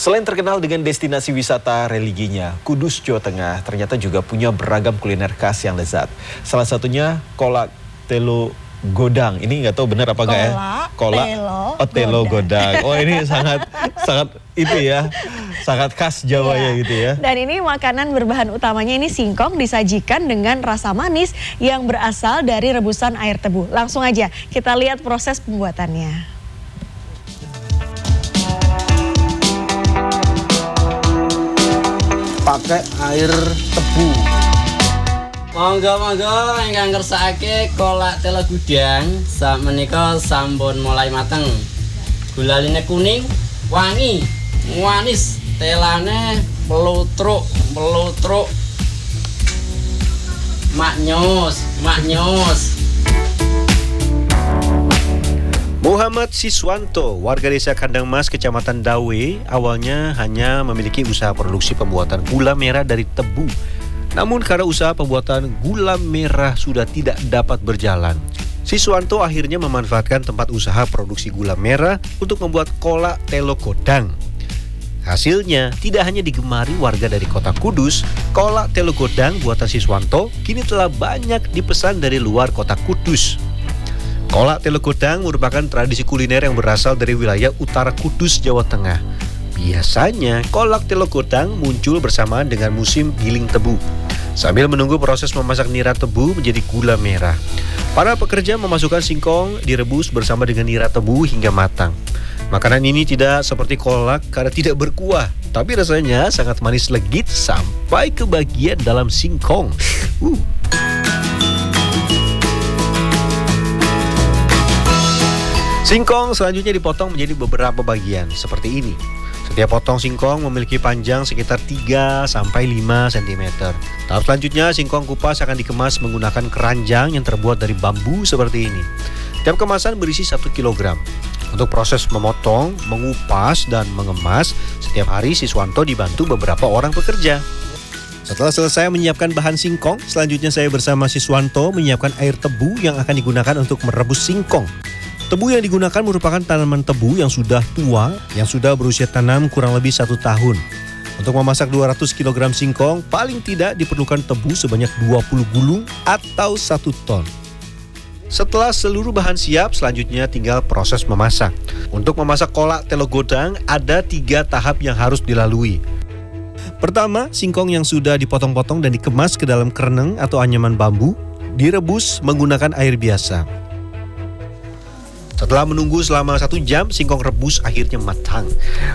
Selain terkenal dengan destinasi wisata religinya, Kudus, Jawa Tengah ternyata juga punya beragam kuliner khas yang lezat. Salah satunya kolak telo godang. Ini nggak tahu benar apa nggak ya? Telo godang. Oh, ini sangat itu ya, sangat khas Jawa ya gitu ya. Dan ini makanan berbahan utamanya ini singkong disajikan dengan rasa manis yang berasal dari rebusan air tebu. Langsung aja kita lihat proses pembuatannya. Pakai air tebu. Monggo ingkang ngersakake kolak telo gudang sak menika sampun mulai mateng. Gulaline kuning, wangi, manis, telane melutruk. Maknyus. Muhammad Siswanto, warga desa Kandang Mas, Kecamatan Dawe, awalnya hanya memiliki usaha produksi pembuatan gula merah dari tebu. Namun karena usaha pembuatan gula merah sudah tidak dapat berjalan, Siswanto akhirnya memanfaatkan tempat usaha produksi gula merah untuk membuat kolak telo godang. Hasilnya tidak hanya digemari warga dari kota Kudus, kolak telo godang buatan Siswanto kini telah banyak dipesan dari luar kota Kudus. Kolak telo godang merupakan tradisi kuliner yang berasal dari wilayah utara Kudus, Jawa Tengah. Biasanya, kolak telo godang muncul bersamaan dengan musim giling tebu. Sambil menunggu proses memasak nira tebu menjadi gula merah, para pekerja memasukkan singkong direbus bersama dengan nira tebu hingga matang. Makanan ini tidak seperti kolak karena tidak berkuah, tapi rasanya sangat manis legit sampai ke bagian dalam singkong. Singkong selanjutnya dipotong menjadi beberapa bagian seperti ini. Setiap potong singkong memiliki panjang sekitar 3-5 cm. Tahap selanjutnya singkong kupas akan dikemas menggunakan keranjang yang terbuat dari bambu seperti ini. Tiap kemasan berisi 1 kg. Untuk proses memotong, mengupas, dan mengemas, setiap hari Siswanto dibantu beberapa orang pekerja. Setelah selesai menyiapkan bahan singkong, selanjutnya saya bersama Siswanto menyiapkan air tebu yang akan digunakan untuk merebus singkong. Tebu yang digunakan merupakan tanaman tebu yang sudah tua, yang sudah berusia tanam kurang lebih 1 tahun. Untuk memasak 200 kg singkong, paling tidak diperlukan tebu sebanyak 20 gulung atau 1 ton. Setelah seluruh bahan siap, selanjutnya tinggal proses memasak. Untuk memasak kolak telo godang, ada 3 tahap yang harus dilalui. Pertama, singkong yang sudah dipotong-potong dan dikemas ke dalam kereneng atau anyaman bambu, direbus menggunakan air biasa. Setelah menunggu selama 1 jam, singkong rebus akhirnya matang.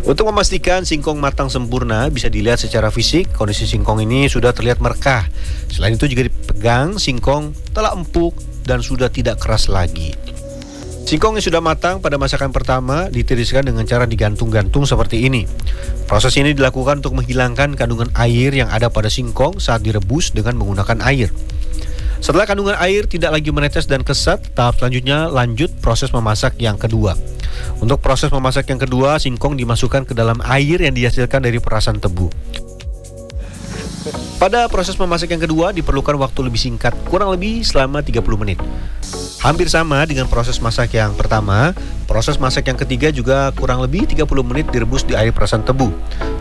Untuk memastikan singkong matang sempurna, bisa dilihat secara fisik, kondisi singkong ini sudah terlihat merekah. Selain itu juga dipegang, singkong telah empuk dan sudah tidak keras lagi. Singkong yang sudah matang pada masakan pertama ditiriskan dengan cara digantung-gantung seperti ini. Proses ini dilakukan untuk menghilangkan kandungan air yang ada pada singkong saat direbus dengan menggunakan air. Setelah kandungan air tidak lagi menetes dan kesat, tahap selanjutnya lanjut proses memasak yang kedua. Untuk proses memasak yang kedua, singkong dimasukkan ke dalam air yang dihasilkan dari perasan tebu. Pada proses memasak yang kedua diperlukan waktu lebih singkat, kurang lebih selama 30 menit. Hampir sama dengan proses masak yang pertama, proses masak yang ketiga juga kurang lebih 30 menit direbus di air perasan tebu.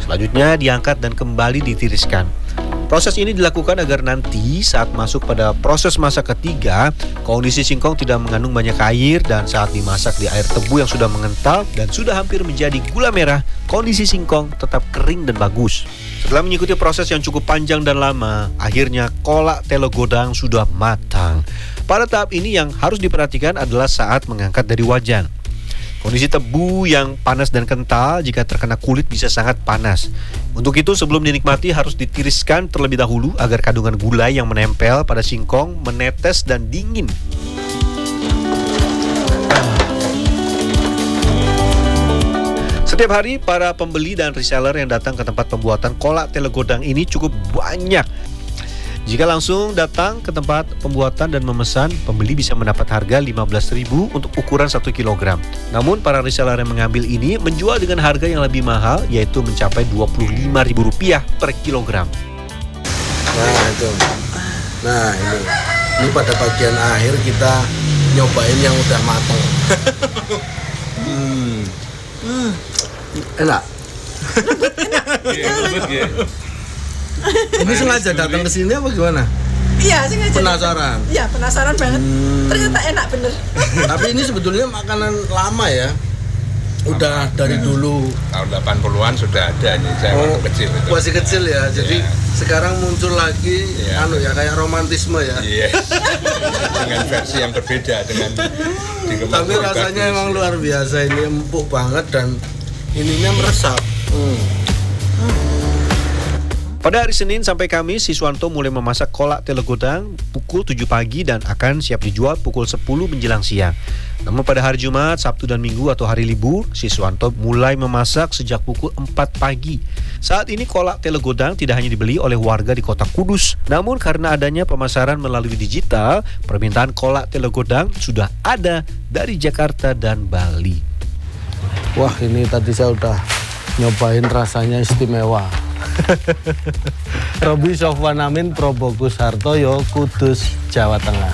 Selanjutnya diangkat dan kembali ditiriskan. Proses ini dilakukan agar nanti saat masuk pada proses masak ketiga, kondisi singkong tidak mengandung banyak air dan saat dimasak di air tebu yang sudah mengental dan sudah hampir menjadi gula merah, kondisi singkong tetap kering dan bagus. Setelah mengikuti proses yang cukup panjang dan lama, akhirnya kolak telo godang sudah matang. Pada tahap ini yang harus diperhatikan adalah saat mengangkat dari wajan. Kondisi tebu yang panas dan kental jika terkena kulit bisa sangat panas. Untuk itu sebelum dinikmati harus ditiriskan terlebih dahulu agar kandungan gula yang menempel pada singkong menetes dan dingin. Setiap hari para pembeli dan reseller yang datang ke tempat pembuatan kolak telo godang ini cukup banyak. Jika langsung datang ke tempat pembuatan dan memesan, pembeli bisa mendapat harga Rp15.000 untuk ukuran 1 kg. Namun para reseller yang mengambil ini menjual dengan harga yang lebih mahal, yaitu mencapai Rp25.000 per kilogram. Nah itu. Nah ini pada bagian akhir kita nyobain yang udah matang. Enak. Ini sengaja datang ke sini apa gimana? Iya, sengaja. Penasaran. Iya, penasaran banget. Ternyata enak bener. Tapi ini sebetulnya makanan lama ya. Udah dari dulu. Tahun 80-an sudah ada nih, saya waktu kecil itu. Masih kecil ya. Jadi Iya. sekarang muncul lagi kayak romantisme ya. Iya. Dengan versi yang berbeda dengan dikemas Tapi pribadi. rasanya emang luar biasa, ini empuk banget dan ininya meresap. Pada hari Senin sampai Kamis, Siswanto mulai memasak kolak telegodang pukul 7 pagi dan akan siap dijual pukul 10 menjelang siang. Namun pada hari Jumat, Sabtu dan Minggu atau hari libur, Siswanto mulai memasak sejak pukul 4 pagi. Saat ini kolak telegodang tidak hanya dibeli oleh warga di kota Kudus, namun karena adanya pemasaran melalui digital, permintaan kolak telegodang sudah ada dari Jakarta dan Bali. Wah, ini tadi saya udah nyobain, rasanya istimewa. Robi Sofwan Amin, Probokus Hartoyo, Kudus, Jawa Tengah.